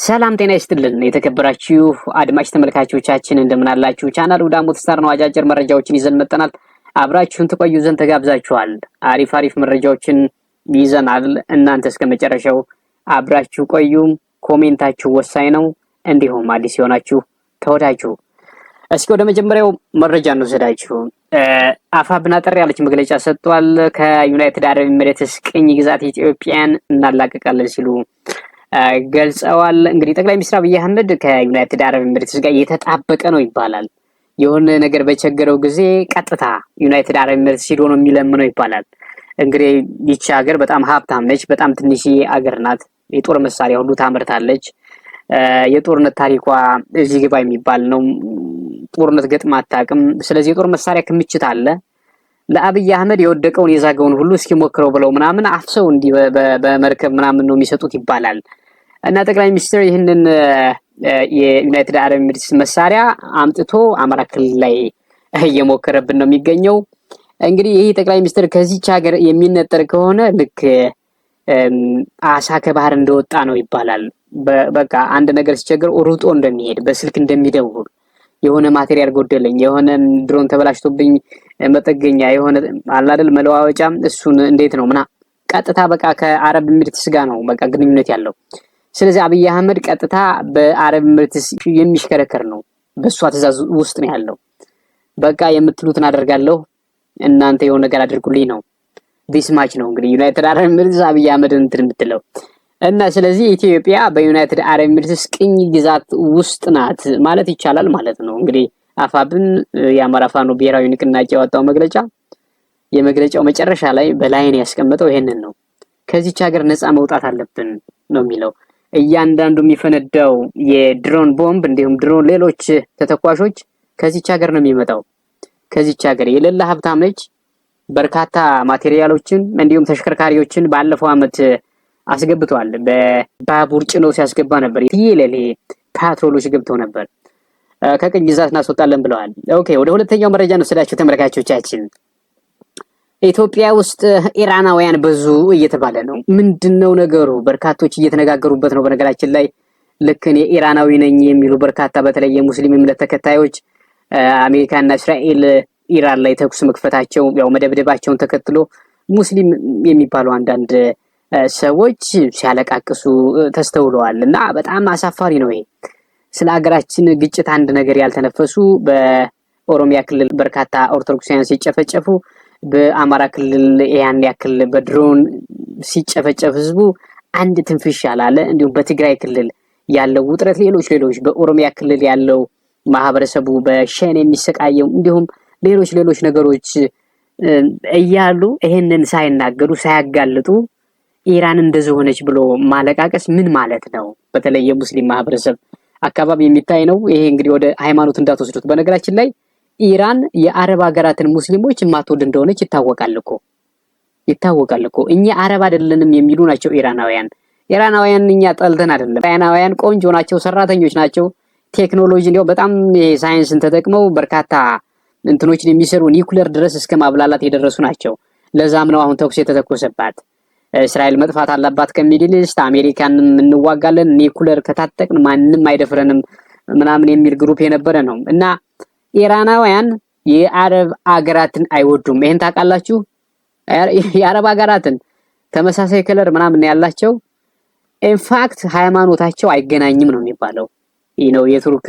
ሰላም ጤና ይስጥልን የተከበራችሁ አድማጭ ተመልካቾቻችን እንደምን አላችሁ? ቻናሉ ዳሞት ስታር ነው። አጫጭር መረጃዎችን ይዘን መጥተናል። አብራችሁን ተቆዩ ዘንድ ተጋብዛችኋል። አሪፍ መረጃዎችን ይዘናል። እናንተ እስከመጨረሻው አብራችሁ ቆዩ። ኮሜንታችሁ ወሳኝ ነው። እንዲሁም አዲስ የሆናችሁ ተወዳጁ። እስኪ ወደ መጀመሪያው መረጃ እንወስዳችሁ። አፋብኃ አጠር ያለች መግለጫ ሰጥቷል። ከዩናይትድ አረብ ኤሚሬትስ ቅኝ ግዛት ኢትዮጵያን እናላቀቃለን ሲሉ ገልጸዋል። እንግዲህ ጠቅላይ ሚኒስትር አብይ አህመድ ከዩናይትድ አረብ ኤሚሬትስ ጋር የተጣበቀ ነው ይባላል። የሆነ ነገር በቸገረው ጊዜ ቀጥታ ዩናይትድ አረብ ኤሚሬትስ ሄዶ ነው የሚለምነው ይባላል። እንግዲህ ይቺ ሀገር በጣም ሀብታም ነች። በጣም ትንሽዬ ሀገር ናት። የጦር መሳሪያ ሁሉ ታመርታለች። የጦርነት ታሪኳ እዚህ ግባ የሚባል ነው። ጦርነት ገጥማ አታውቅም። ስለዚህ የጦር መሳሪያ ክምችት አለ። ለአብይ አህመድ የወደቀውን የዛገውን ሁሉ እስኪ ሞክረው ብለው ምናምን አፍሰው እንዲህ በመርከብ ምናምን ነው የሚሰጡት ይባላል። እና ጠቅላይ ሚኒስትር ይህንን የዩናይትድ አረብ ኤሚሬትስ መሳሪያ አምጥቶ አማራ ክልል ላይ እየሞከረብን ነው የሚገኘው። እንግዲህ ይህ ጠቅላይ ሚኒስትር ከዚች ሀገር የሚነጠር ከሆነ ልክ አሳ ከባህር እንደወጣ ነው ይባላል። በቃ አንድ ነገር ሲቸገር ሩጦ እንደሚሄድ በስልክ እንደሚደውል የሆነ ማቴሪያል ጎደለኝ፣ የሆነ ድሮን ተበላሽቶብኝ መጠገኛ የሆነ አላደል መለዋወጫ እሱን እንዴት ነው ቀጥታ በቃ ከአረብ ኤሚሬትስ ጋር ነው በቃ ግንኙነት ያለው። ስለዚህ አብይ አህመድ ቀጥታ በአረብ ኤሚሬትስ የሚሽከረከር ነው። በእሷ ትእዛዝ ውስጥ ነው ያለው። በቃ የምትሉትን አደርጋለሁ እናንተ የሆነ ነገር አድርጉልኝ ነው። ዲስማች ነው እንግዲህ ዩናይትድ አረብ ኤሚሬትስ አብይ አህመድ እንትን የምትለው እና ስለዚህ ኢትዮጵያ በዩናይትድ አረብ ኤሚሬትስ ቅኝ ግዛት ውስጥ ናት ማለት ይቻላል ማለት ነው። እንግዲህ አፋብን የአማራ ፋኖ ብሔራዊ ንቅናቄ ያወጣው መግለጫ የመግለጫው መጨረሻ ላይ በላይን ያስቀመጠው ይሄንን ነው። ከዚች ሀገር ነፃ መውጣት አለብን ነው የሚለው። እያንዳንዱ የሚፈነዳው የድሮን ቦምብ እንዲሁም ድሮን ሌሎች ተተኳሾች ከዚች ሀገር ነው የሚመጣው። ከዚች ሀገር የሌላ ሀብታም ነች። በርካታ ማቴሪያሎችን እንዲሁም ተሽከርካሪዎችን ባለፈው አመት አስገብቷል። በባቡር ጭነው ሲያስገባ ነበር። የሌሌ ፓትሮሎች ገብተው ነበር። ከቅኝ ግዛት እናስወጣለን ብለዋል። ኦኬ፣ ወደ ሁለተኛው መረጃ ነው ስላችሁ ተመልካቾቻችን። ኢትዮጵያ ውስጥ ኢራናውያን በዙ እየተባለ ነው። ምንድነው ነገሩ? በርካቶች እየተነጋገሩበት ነው። በነገራችን ላይ ልክ እኔ ኢራናዊ ነኝ የሚሉ በርካታ በተለይ የሙስሊም እምነት ተከታዮች አሜሪካና እስራኤል ኢራን ላይ ተኩስ መክፈታቸው ያው መደብደባቸውን ተከትሎ ሙስሊም የሚባሉ አንዳንድ ሰዎች ሲያለቃቅሱ ተስተውለዋል። እና በጣም አሳፋሪ ነው ይሄ። ስለ ሀገራችን ግጭት አንድ ነገር ያልተነፈሱ በኦሮሚያ ክልል በርካታ ኦርቶዶክሳውያን ሲጨፈጨፉ፣ በአማራ ክልል ያን ያክል በድሮን ሲጨፈጨፍ ህዝቡ አንድ ትንፍሽ ያላለ፣ እንዲሁም በትግራይ ክልል ያለው ውጥረት፣ ሌሎች በኦሮሚያ ክልል ያለው ማህበረሰቡ በሸኔ የሚሰቃየው እንዲሁም ሌሎች ነገሮች እያሉ ይሄንን ሳይናገሩ ሳያጋልጡ ኢራን እንደዚህ ሆነች ብሎ ማለቃቀስ ምን ማለት ነው? በተለይ የሙስሊም ማህበረሰብ አካባቢ የሚታይ ነው። ይሄ እንግዲህ ወደ ሃይማኖት እንዳትወስዱት። በነገራችን ላይ ኢራን የአረብ ሀገራትን ሙስሊሞች የማትወድ እንደሆነች ይታወቃል እኮ። እኛ አረብ አይደለንም የሚሉ ናቸው ኢራናውያን እኛ ጠልተን አይደለም። ኢራናውያን ቆንጆ ናቸው፣ ሰራተኞች ናቸው። ቴክኖሎጂ ነው በጣም ሳይንስን ተጠቅመው በርካታ እንትኖችን የሚሰሩ ኒውክሌር ድረስ እስከ ማብላላት የደረሱ ናቸው። ለዛም ነው አሁን ተኩስ የተተኮሰባት። እስራኤል መጥፋት አለባት ከሚል ሊስት አሜሪካን እንዋጋለን፣ ኒውክሌር ከታጠቅን ማንንም አይደፍረንም ምናምን የሚል ግሩፕ የነበረ ነው። እና ኢራናውያን የአረብ አገራትን አይወዱም። ይሄን ታውቃላችሁ። የአረብ አገራትን ተመሳሳይ ከለር ምናምን ያላቸው ኢንፋክት ሃይማኖታቸው አይገናኝም ነው የሚባለው። ይህ ነው የቱርክ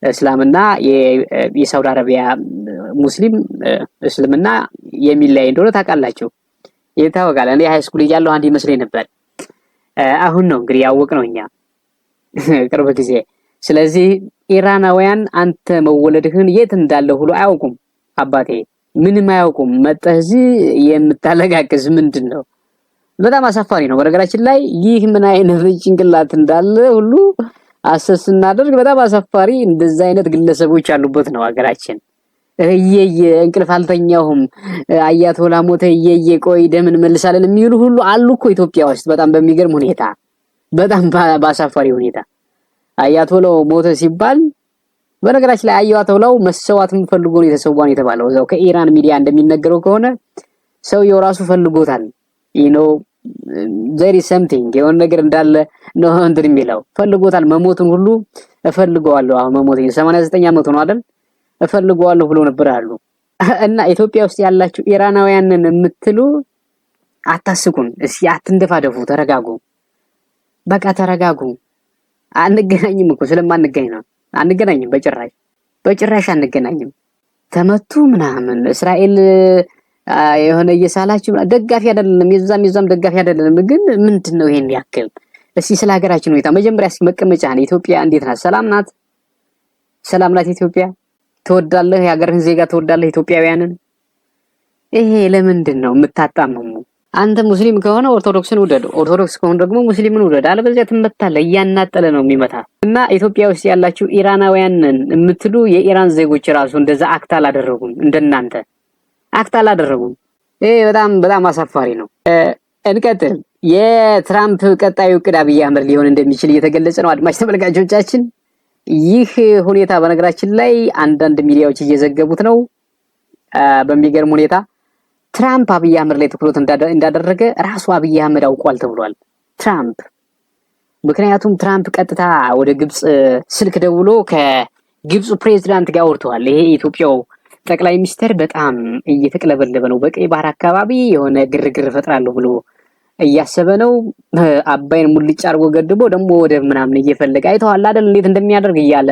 እስላምና የሳውዲ አረቢያ ሙስሊም እስልምና የሚለያይ እንደሆነ ታውቃላችሁ። ይታወቃል። እኔ ሃይ ስኩል እያለሁ አንድ ይመስለኝ ነበር። አሁን ነው እንግዲህ ያወቅነው እኛ ቅርብ ጊዜ። ስለዚህ ኢራናውያን አንተ መወለድህን የት እንዳለ ሁሉ አያውቁም። አባቴ ምንም አያውቁም። መጠህ እዚህ የምታለጋቅስ ምንድን ነው? በጣም አሳፋሪ ነው። በነገራችን ላይ ይህ ምን አይነት ጭንቅላት እንዳለ ሁሉ አሰስ እናደርግ። በጣም አሳፋሪ እንደዛ አይነት ግለሰቦች ያሉበት ነው ሀገራችን። እየየ እንቅልፍ አልተኛሁም፣ አያቶላ ሞተ፣ እየየ ቆይ ደምን መልሳለን የሚሉ ሁሉ አሉ እኮ ኢትዮጵያ ውስጥ። በጣም በሚገርም ሁኔታ፣ በጣም ባሳፋሪ ሁኔታ አያቶላው ሞተ ሲባል፣ በነገራችን ላይ አያቶላው መሰዋትም ፈልጎ ነው የተሰዋን የተባለው። እዛው ከኢራን ሚዲያ እንደሚነገረው ከሆነ ሰውየው ራሱ ፈልጎታል። ዘሪ ሰምቲንግ የሆነ ነገር እንዳለ ነው እንትን የሚለው ፈልጎታል። መሞቱን ሁሉ እፈልገዋለሁ። አሁን መሞት 89 ዓመቱ ነው አይደል? እፈልገዋለሁ ብሎ ነበር አሉ። እና ኢትዮጵያ ውስጥ ያላችሁ ኢራናውያንን የምትሉ አታስቁን። እስኪ አትንደፋደፉ፣ ተረጋጉ። በቃ ተረጋጉ። አንገናኝም እኮ ስለማንገኝ ነው። አንገናኝም፣ በጭራሽ አንገናኝም። ተመቱ ምናምን እስራኤል የሆነ እየሳላችሁ ደጋፊ አይደለም፣ የዛም ደጋፊ አይደለም። ግን ምንድነው ይሄን ያክል? እስኪ ስለ ሀገራችን ሁኔታ መጀመሪያ እስኪ መቀመጫህን ኢትዮጵያ እንዴት ናት? ሰላም ናት? ሰላም ናት ኢትዮጵያ? ትወዳለህ? የሀገርህን ዜጋ ትወዳለህ? ኢትዮጵያውያንን? ይሄ ለምንድን ነው የምታጣመሙ? አንተ ሙስሊም ከሆነ ኦርቶዶክስን ውደድ፣ ኦርቶዶክስ ከሆነ ደግሞ ሙስሊምን ውደድ። አለበለዚያ ትመታለህ። እያናጠለ ነው የሚመታ። እና ኢትዮጵያ ውስጥ ያላችሁ ኢራናውያንን የምትሉ የኢራን ዜጎች ራሱ እንደዛ አክት አላደረጉም፣ እንደናንተ አክት አላደረጉም። ይሄ በጣም አሳፋሪ ነው። እንቀጥል። የትራምፕ ቀጣዩ ዕቅድ አብይ አህመድ ሊሆን እንደሚችል እየተገለጸ ነው። አድማጭ ተመልካቾቻችን ይህ ሁኔታ በነገራችን ላይ አንዳንድ ሚዲያዎች እየዘገቡት ነው። በሚገርም ሁኔታ ትራምፕ አብይ አህመድ ላይ ትኩረት እንዳደረገ ራሱ አብይ አህመድ አውቋል ተብሏል። ትራምፕ ምክንያቱም ትራምፕ ቀጥታ ወደ ግብጽ ስልክ ደውሎ ከግብፁ ፕሬዝዳንት ጋር አውርተዋል። ይሄ የኢትዮጵያው ጠቅላይ ሚኒስትር በጣም እየተቅለበለበ ነው። በቀይ ባህር አካባቢ የሆነ ግርግር ፈጥራለሁ ብሎ እያሰበ ነው። አባይን ሙልጭ አድርጎ ገድቦ ደግሞ ወደብ ምናምን እየፈለገ አይተዋል አይደል እንዴት እንደሚያደርግ እያለ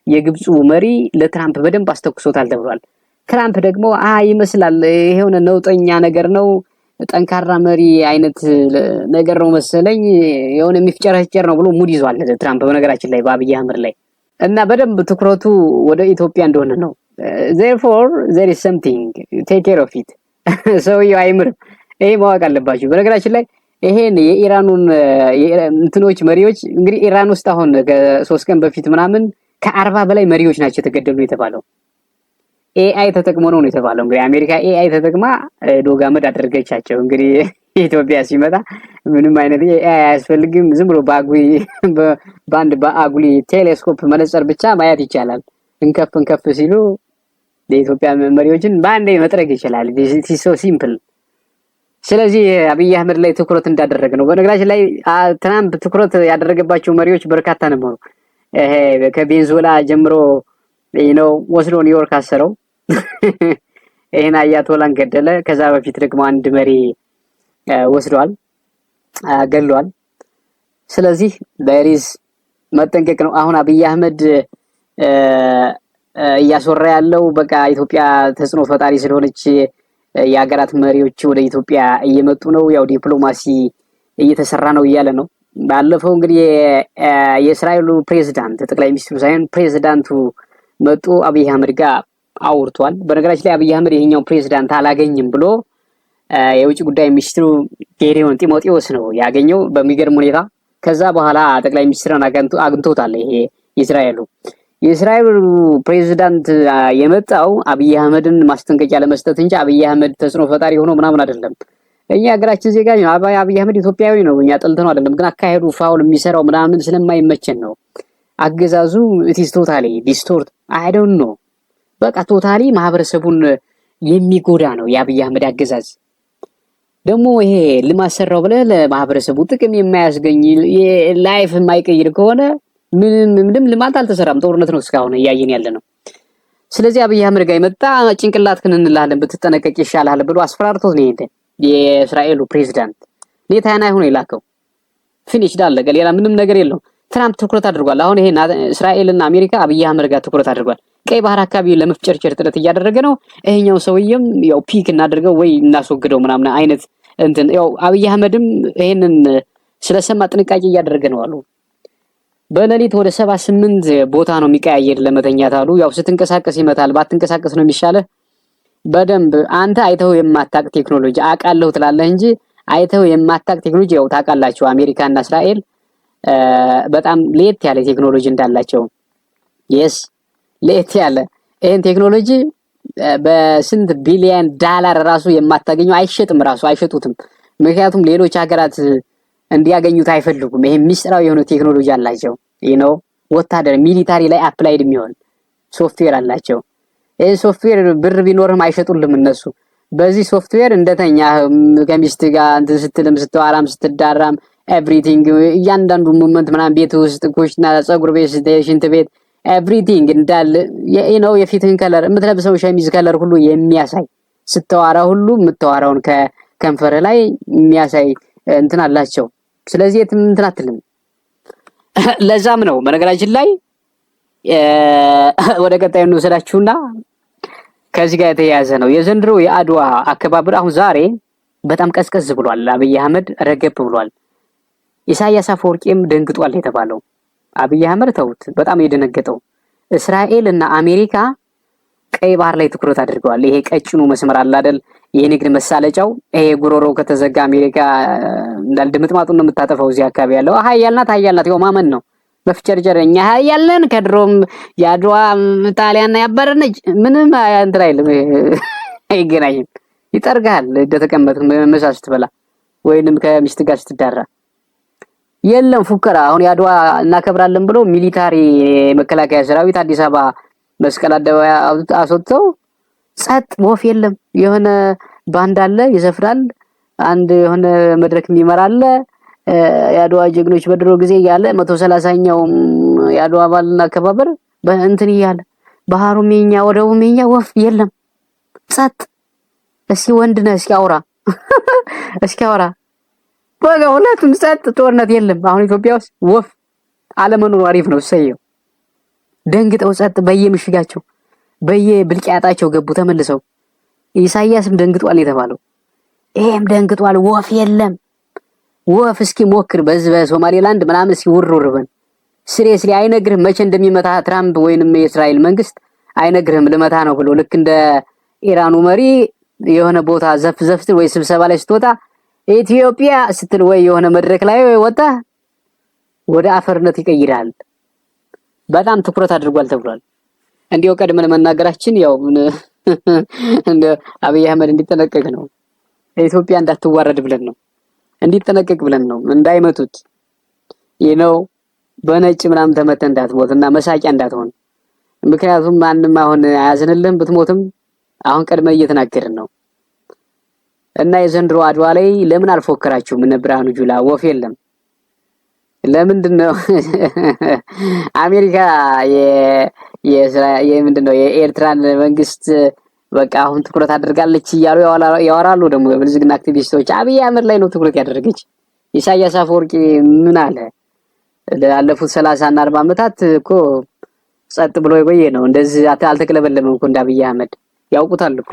የግብፁ መሪ ለትራምፕ በደንብ አስተኩሶታል ተብሏል። ትራምፕ ደግሞ ይመስላል የሆነ ነውጠኛ ነገር ነው፣ ጠንካራ መሪ አይነት ነገር ነው መሰለኝ፣ የሆነ የሚፍጨረጨር ነው ብሎ ሙድ ይዟል ትራምፕ በነገራችን ላይ በአብይ አህመድ ላይ እና በደንብ ትኩረቱ ወደ ኢትዮጵያ እንደሆነ ነው። therefore there is something take care of it ሰውየው አይምርም። ይሄ ማወቅ አለባችሁ። በነገራችን ላይ ይሄን የኢራኑን እንትኖች መሪዎች እንግዲህ ኢራን ውስጥ አሁን ከ3 ቀን በፊት ምናምን ከ40 በላይ መሪዎች ናቸው የተገደሉ የተባለው ኤአይ ተጠቅሞ ነው የተባለው። እንግዲህ አሜሪካ ኤአይ ተጠቅማ ዶጋመድ አደረገቻቸው። እንግዲህ ኢትዮጵያ ሲመጣ ምንም አይነት ኤአይ አያስፈልግም። ዝም ብሎ በአጉሊ ቴሌስኮፕ መነጽር ብቻ ማየት ይቻላል። እንከፍ ሲሉ የኢትዮጵያ መሪዎችን በአንዴ መጥረግ ይችላል። ሶ ሲምፕል። ስለዚህ አብይ አህመድ ላይ ትኩረት እንዳደረገ ነው። በነገራችን ላይ ትራምፕ ትኩረት ያደረገባቸው መሪዎች በርካታ ነበሩ። ይሄ ከቬንዙዌላ ጀምሮ ወስዶ ኒውዮርክ አሰረው። ይሄን አያቶላን ገደለ። ከዛ በፊት ደግሞ አንድ መሪ ወስዷል፣ ገሏል። ስለዚህ በሪዝ መጠንቀቅ ነው። አሁን አብይ አህመድ እያስወራ ያለው በቃ ኢትዮጵያ ተጽዕኖ ፈጣሪ ስለሆነች የሀገራት መሪዎች ወደ ኢትዮጵያ እየመጡ ነው፣ ያው ዲፕሎማሲ እየተሰራ ነው እያለ ነው። ባለፈው እንግዲህ የእስራኤሉ ፕሬዝዳንት ጠቅላይ ሚኒስትሩ ሳይሆን ፕሬዝዳንቱ መጡ አብይ አህመድ ጋር አውርቷል። በነገራችን ላይ አብይ አህመድ ይሄኛው ፕሬዝዳንት አላገኝም ብሎ የውጭ ጉዳይ ሚኒስትሩ ጌዲዮን ጢሞቴዎስ ነው ያገኘው በሚገርም ሁኔታ። ከዛ በኋላ ጠቅላይ ሚኒስትሩን አግኝቶታል። ይሄ የእስራኤሉ ፕሬዝዳንት የመጣው አብይ አህመድን ማስጠንቀቂያ ለመስጠት እንጂ አብይ አህመድ ተጽዕኖ ፈጣሪ ሆኖ ምናምን አይደለም። እኛ ሀገራችን ዜጋ ነው። አብይ አህመድ ኢትዮጵያዊ ነው፣ እኛ ጠልተነው አይደለም። ግን አካሄዱ ፋውል የሚሰራው ምናምን ስለማይመቸን ነው። አገዛዙ ኢትስ ቶታሊ ዲስቶርት አይ ዶንት ኖ በቃ ቶታሊ ማህበረሰቡን የሚጎዳ ነው የአብይ አህመድ አገዛዝ። ደግሞ ይሄ ልማት ሰራው ብለህ ለማህበረሰቡ ጥቅም የማያስገኝ ላይፍ የማይቀይር ከሆነ ምንም ልማት አልተሰራም። ጦርነት ነው እስካሁን እያየን ያለ ነው። ስለዚህ አብይ አህመድ ጋር የመጣ ጭንቅላትህን እንላለን ብትጠነቀቅ ይሻላል ብሎ አስፈራርቶት ነው ይሄን የእስራኤሉ ፕሬዝዳንት ኔታንያሁ ነው የላከው። ፊኒሽ ዳለቀ። ሌላ ምንም ነገር የለው። ትራምፕ ትኩረት አድርጓል። አሁን ይሄ እስራኤልና አሜሪካ አብይ አህመድ ጋር ትኩረት አድርጓል። ቀይ ባህር አካባቢ ለመፍጨርጨር ጥረት እያደረገ ነው። ይሄኛው ሰውዬም ያው ፒክ እናደርገው ወይ እናስወግደው ምናምን አይነት እንትን ያው አብይ አህመድም ይሄንን ስለሰማ ጥንቃቄ እያደረገ ነው አሉ። በሌሊት ወደ 78 ቦታ ነው የሚቀያየር ለመተኛት አሉ። ያው ስትንቀሳቀስ ይመታል፣ ባትንቀሳቀስ ነው የሚሻለው። በደንብ አንተ አይተው የማታቅ ቴክኖሎጂ አቃለሁ ትላለህ እንጂ አይተው የማታቅ ቴክኖሎጂ ያው ታውቃላችሁ። አሜሪካና እስራኤል በጣም ለየት ያለ ቴክኖሎጂ እንዳላቸው yes ለየት ያለ ይሄን ቴክኖሎጂ በስንት ቢሊየን ዶላር ራሱ የማታገኘው አይሸጡትም። ምክንያቱም ሌሎች ሀገራት እንዲያገኙት አይፈልጉም። ይሄ ሚስጥራዊ የሆነ ቴክኖሎጂ አላቸው። ወታደር ሚሊታሪ ላይ አፕላይድ የሚሆን ሶፍትዌር አላቸው። ይሄ ሶፍትዌር ብር ቢኖርም አይሸጡልም እነሱ። በዚህ ሶፍትዌር እንደተኛ ከሚስት ጋር እንትን ስትልም ስትዋራም ስትዳራም ኤቭሪቲንግ እያንዳንዱ ሞመንት ምናምን ቤት ውስጥ ኩሽና፣ ፀጉር ቤት፣ ሽንት ቤት ኤቭሪቲንግ እንዳለ ነው። የፊትህን ከለር የምትለብሰው ሸሚዝ ከለር ሁሉ የሚያሳይ ስትዋራ ሁሉ የምትዋራውን ከከንፈር ላይ የሚያሳይ እንትን አላቸው። ስለዚህ የትም እንትን አትልም። ለዛም ነው በነገራችን ላይ ወደ ቀጣዩ እንወስዳችሁና ከዚህ ጋር የተያያዘ ነው የዘንድሮ የአድዋ አከባበር። አሁን ዛሬ በጣም ቀዝቀዝ ብሏል። አብይ አህመድ ረገብ ብሏል። ኢሳያስ አፈወርቂም ደንግጧል የተባለው አብይ አህመድ ተውት፣ በጣም የደነገጠው እስራኤል እና አሜሪካ ቀይ ባህር ላይ ትኩረት አድርገዋል። ይሄ ቀጭኑ መስመር አለ አይደል? የንግድ መሳለጫው ይሄ ጉሮሮ ከተዘጋ አሜሪካ እንዳልድምጥማጡን ነው የምታጠፋው። እዚህ አካባቢ ያለው ሀያልናት ያው ማመን ነው መፍጨርጨር። እኛ ሀያልን ከድሮም የአድዋ ጣሊያን ያበረነች ምንም እንትን አይልም፣ አይገናኝም። ይጠርጋል እንደተቀመጥክ መሳ ስትበላ ወይንም ከሚስት ጋር ስትዳራ የለም ፉከራ። አሁን የአድዋ እናከብራለን ብሎ ሚሊታሪ መከላከያ ሰራዊት አዲስ አበባ መስቀል አደባባይ አስወጥተው ጸጥ ወፍ የለም። የሆነ ባንድ አለ ይዘፍራል፣ አንድ የሆነ መድረክ የሚመራ አለ። የአድዋ ጀግኖች በድሮ ጊዜ ያለ 130ኛው የአድዋ በዓልና አከባበር በእንትን እያለ ባህሩም የኛ ወደቡም የኛ ወፍ የለም ጸጥ። እስኪ ወንድ ነህ እስኪ አውራ እስኪ አውራ በቃ ሁለቱም ጸጥ፣ ጦርነት የለም። አሁን ኢትዮጵያ ውስጥ ወፍ አለመኖሩ አሪፍ ነው። እሰየው። ደንግጠው ጸጥ በየምሽጋቸው በየብልቂያጣቸው ገቡ ተመልሰው። ኢሳያስም ደንግጧል የተባለው ይሄም ደንግጧል። ወፍ የለም ወፍ እስኪ ሞክር በዚህ በሶማሌላንድ ምናምን እስኪ ውርውርበን ሲሪየስሊ አይነግርህም መቼ እንደሚመታ ትራምፕ ወይንም የእስራኤል መንግስት አይነግርህም። ልመታ ነው ብሎ ልክ እንደ ኢራኑ መሪ የሆነ ቦታ ዘፍ ወይ ስብሰባ ላይ ስትወጣ ኢትዮጵያ ስትል ወይ የሆነ መድረክ ላይ ወጣ ወደ አፈርነት ይቀይራል። በጣም ትኩረት አድርጓል ተብሏል። እንዲያው ቀድመን መናገራችን ያው እንደ አብይ አህመድ እንዲጠነቀቅ ነው። ኢትዮጵያ እንዳትዋረድ ብለን ነው፣ እንዲጠነቀቅ ብለን ነው። እንዳይመቱት ነው በነጭ ምናምን ተመተህ እንዳትሞትና መሳቂያ እንዳትሆን። ምክንያቱም ማንም አሁን አያዝንልህም ብትሞትም። አሁን ቀድመን እየተናገርን ነው። እና የዘንድሮ አድዋ ላይ ለምን አልፎከራችሁም? እነ ብርሃኑ ጁላ ወፍ የለም። ለምንድነው አሜሪካ ምንድነው የኤርትራን መንግስት በቃ አሁን ትኩረት አድርጋለች እያሉ ያወራሉ። ደግሞ የብልጽግና አክቲቪስቶች አብይ አህመድ ላይ ነው ትኩረት ያደረገች። ኢሳያስ አፈወርቂ ምን አለ? ላለፉት 30 እና 40 ዓመታት እኮ ጸጥ ብሎ የቆየ ነው። እንደዚህ አልተቀለበለመም እኮ እንደ አብይ አህመድ። ያውቁታል እኮ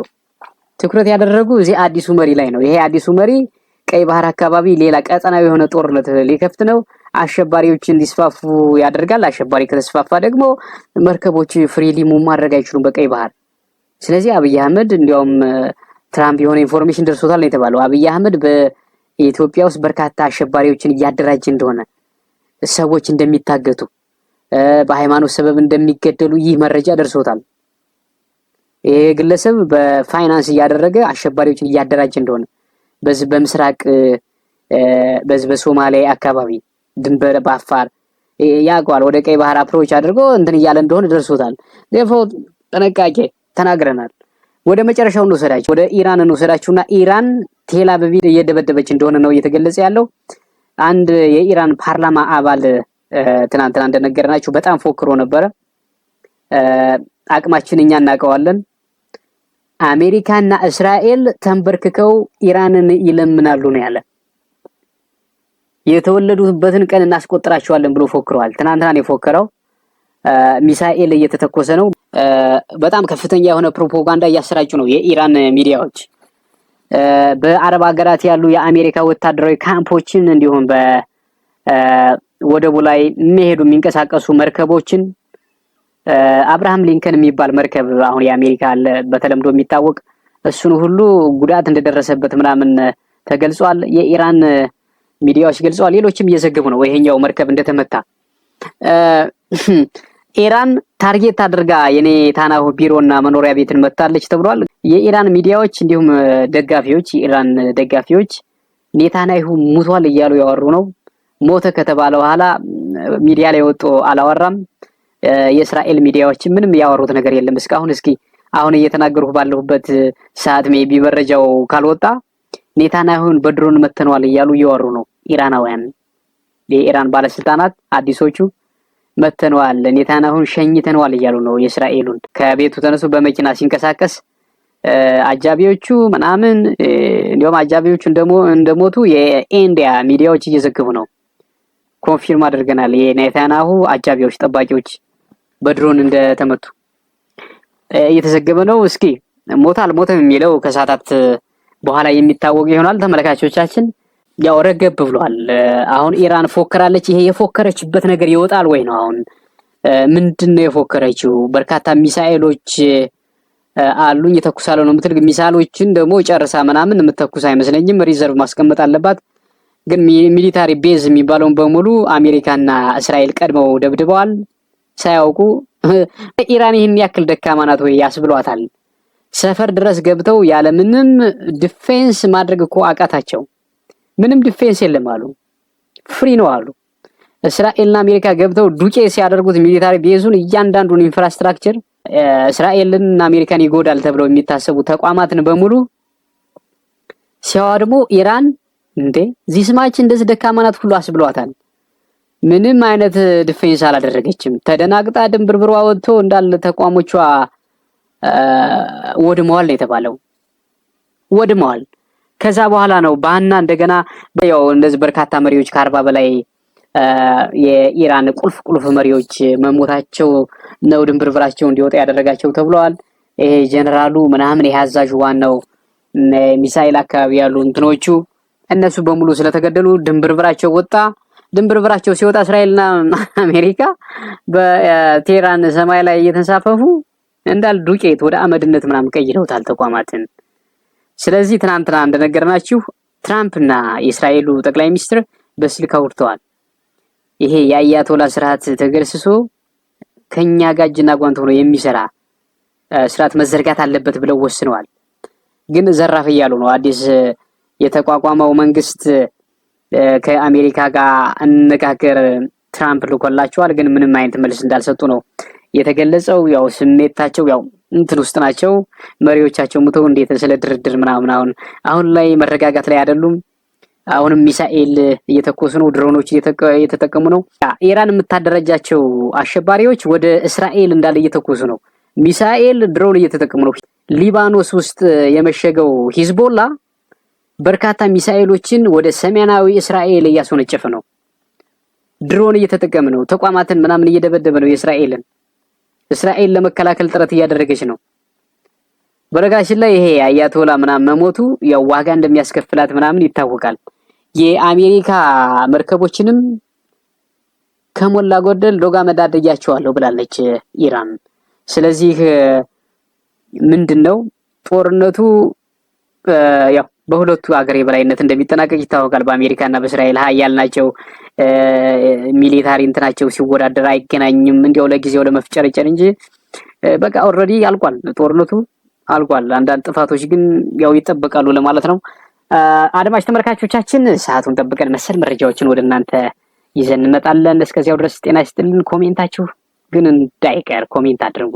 ትኩረት ያደረጉ እዚህ አዲሱ መሪ ላይ ነው። ይሄ አዲሱ መሪ ቀይ ባህር አካባቢ ሌላ ቀጠናዊ የሆነ ጦርነት ሊከፍት ነው። አሸባሪዎች እንዲስፋፉ ያደርጋል። አሸባሪ ከተስፋፋ ደግሞ መርከቦች ፍሪሊ ሙቭ ማድረግ አይችሉም በቀይ ባህር። ስለዚህ አብይ አህመድ እንዲያውም ትራምፕ የሆነ ኢንፎርሜሽን ደርሶታል ነው የተባለው። አብይ አህመድ በኢትዮጵያ ውስጥ በርካታ አሸባሪዎችን እያደራጀ እንደሆነ፣ ሰዎች እንደሚታገቱ፣ በሃይማኖት ሰበብ እንደሚገደሉ ይህ መረጃ ደርሶታል። ይሄ ግለሰብ በፋይናንስ እያደረገ አሸባሪዎችን እያደራጀ እንደሆነ በዚህ በምስራቅ በዚህ በሶማሊያ አካባቢ ድንበር በአፋር ያቋል ወደ ቀይ ባህር አፕሮች አድርጎ እንትን እያለ እንደሆነ ደርሶታል። ለፎ ጥንቃቄ ተናግረናል። ወደ መጨረሻው እንወሰዳችሁ፣ ወደ ኢራን እንወሰዳችሁና ኢራን ቴል አቪቭ እየደበደበች እንደሆነ ነው እየተገለጸ ያለው። አንድ የኢራን ፓርላማ አባል ትናንትና እንደነገርናችሁ በጣም ፎክሮ ነበረ። አቅማችን እኛ እናውቀዋለን። አሜሪካና እስራኤል ተንበርክከው ኢራንን ይለምናሉ ነው ያለ። የተወለዱበትን ቀን እናስቆጥራቸዋለን ብሎ ፎክረዋል። ትናንትና ነው የፎከረው። ሚሳኤል እየተተኮሰ ነው። በጣም ከፍተኛ የሆነ ፕሮፓጋንዳ እያሰራጩ ነው የኢራን ሚዲያዎች። በአረብ ሀገራት ያሉ የአሜሪካ ወታደራዊ ካምፖችን እንዲሁም በወደቡ ላይ የሚንቀሳቀሱ መርከቦችን አብርሃም ሊንከን የሚባል መርከብ አሁን የአሜሪካ አለ በተለምዶ የሚታወቅ እሱን ሁሉ ጉዳት እንደደረሰበት ምናምን ተገልጿል። የኢራን ሚዲያዎች ገልጸዋል። ሌሎችም እየዘገቡ ነው ይሄኛው መርከብ እንደተመታ። ኢራን ታርጌት አድርጋ የኔታንያሁ ቢሮና መኖሪያ ቤትን መታለች ተብሏል። የኢራን ሚዲያዎች እንዲሁም ደጋፊዎች፣ የኢራን ደጋፊዎች ኔታንያሁ ሙቷል እያሉ ያወሩ ነው። ሞተ ከተባለ በኋላ ሚዲያ ላይ ወጥቶ አላወራም። የእስራኤል ሚዲያዎች ምንም ያወሩት ነገር የለም እስካሁን። እስኪ አሁን እየተናገርኩ ባለሁበት ሰዓት ሜቢ መረጃው ካልወጣ ኔታንያሁን በድሮን መተነዋል እያሉ እያወሩ ነው ኢራናውያን። የኢራን ባለስልጣናት አዲሶቹ መተነዋል ኔታንያሁን ሸኝተነዋል እያሉ ነው የእስራኤሉን። ከቤቱ ተነሱ በመኪና ሲንቀሳቀስ አጃቢዎቹ ምናምን እንዲያውም አጃቢዎቹ እንደሞቱ የኢንዲያ ሚዲያዎች እየዘገቡ ነው። ኮንፊርም አድርገናል የኔታንያሁ አጃቢዎች ጠባቂዎች በድሮን እንደተመቱ እየተዘገበ ነው። እስኪ ሞታ አልሞተም የሚለው ከሰዓታት በኋላ የሚታወቅ ይሆናል። ተመልካቾቻችን ያው ረገብ ብሏል። አሁን ኢራን ፎከራለች። ይሄ የፎከረችበት ነገር ይወጣል ወይ ነው? አሁን ምንድነው የፎከረችው? በርካታ ሚሳኤሎች አሉኝ የተኩሳለው ነው የምትል። ሚሳኤሎችን ደግሞ ጨርሳ ምናምን የምትተኩስ አይመስለኝም። ሪዘርቭ ማስቀመጥ አለባት። ግን ሚሊታሪ ቤዝ የሚባለውን በሙሉ አሜሪካና እስራኤል ቀድመው ደብድበዋል ሳያውቁ። ኢራን ይህን ያክል ደካማ ናት ወይ ያስብሏታል። ሰፈር ድረስ ገብተው ያለምንም ዲፌንስ ማድረግ እኮ አቃታቸው። ምንም ዲፌንስ የለም አሉ፣ ፍሪ ነው አሉ። እስራኤልና አሜሪካ ገብተው ዱቄ ሲያደርጉት ሚሊታሪ ቤዙን እያንዳንዱን ኢንፍራስትራክቸር እስራኤልና አሜሪካን ይጎዳል ተብለው የሚታሰቡ ተቋማትን በሙሉ ሲያወድሙ ኢራን እንዴ ዚስማች እንደዚህ ደካማ ናት ሁሉ አስብሏታል። ምንም አይነት ዲፌንስ አላደረገችም። ተደናግጣ ድንብርብሯ ወጥቶ እንዳለ ተቋሞቿ ወድመዋል ነው የተባለው። ወድመዋል። ከዛ በኋላ ነው ባና እንደገና ያው እንደዚህ በርካታ መሪዎች ከ40 በላይ የኢራን ቁልፍ መሪዎች መሞታቸው ነው ድንብርብራቸው እንዲወጣ ያደረጋቸው ተብለዋል። ይሄ ጀነራሉ ምናምን የአዛዡ ዋናው ሚሳኤል አካባቢ ያሉ እንትኖቹ እነሱ በሙሉ ስለተገደሉ ድንብርብራቸው ወጣ። ድንብርብራቸው ሲወጣ እስራኤልና አሜሪካ በቴህራን ሰማይ ላይ እየተንሳፈፉ እንዳል ዱቄት ወደ አመድነት ምናምን ቀይረውታል ተቋማትን። ስለዚህ ትናንትና እንደነገርናችሁ ትራምፕና የእስራኤሉ ጠቅላይ ሚኒስትር በስልክ አውርተዋል። ይሄ የአያቶላ ስርዓት ተገርስሶ ከኛ ጋር እጅና ጓንት ሆኖ የሚሰራ ስርዓት መዘርጋት አለበት ብለው ወስነዋል። ግን ዘራፍ እያሉ ነው። አዲስ የተቋቋመው መንግስት ከአሜሪካ ጋር እንነጋገር ትራምፕ ልኮላቸዋል። ግን ምንም አይነት መልስ እንዳልሰጡ ነው የተገለጸው። ያው ስሜታቸው ያው እንትን ውስጥ ናቸው። መሪዎቻቸው ሙተው እንዴት ስለ ድርድር ምናምን አሁን ላይ መረጋጋት ላይ አይደሉም። አሁንም ሚሳኤል እየተኮሱ ነው፣ ድሮኖች እየተጠቀሙ ነው። ኢራን የምታደረጃቸው አሸባሪዎች ወደ እስራኤል እንዳለ እየተኮሱ ነው። ሚሳኤል ድሮን እየተጠቀሙ ነው። ሊባኖስ ውስጥ የመሸገው ሂዝቦላ በርካታ ሚሳኤሎችን ወደ ሰሜናዊ እስራኤል እያስወነጨፈ ነው። ድሮን እየተጠቀመ ነው። ተቋማትን ምናምን እየደበደበ ነው። የእስራኤልን እስራኤል ለመከላከል ጥረት እያደረገች ነው። በረጋችን ላይ ይሄ አያቶላ ምናምን መሞቱ ያው ዋጋ እንደሚያስከፍላት ምናምን ይታወቃል። የአሜሪካ መርከቦችንም ከሞላ ጎደል ዶጋ መዳደያቸዋለሁ ብላለች ኢራን። ስለዚህ ምንድነው ጦርነቱ ያው በሁለቱ ሀገር የበላይነት እንደሚጠናቀቅ ይታወቃል። በአሜሪካና በእስራኤል ሀያል ናቸው። ሚሊታሪ እንትናቸው ሲወዳደር አይገናኝም። እንዲያው ለጊዜው ለመፍጨረጨር እንጂ በቃ ኦልሬዲ አልቋል፣ ጦርነቱ አልቋል። አንዳንድ ጥፋቶች ግን ያው ይጠበቃሉ ለማለት ነው። አድማጭ ተመልካቾቻችን ሰዓቱን ጠብቀን መሰል መረጃዎችን ወደ እናንተ ይዘን እንመጣለን። እስከዚያው ድረስ ጤና ይስጥልን። ኮሜንታችሁ ግን እንዳይቀር ኮሜንት አድርጉ።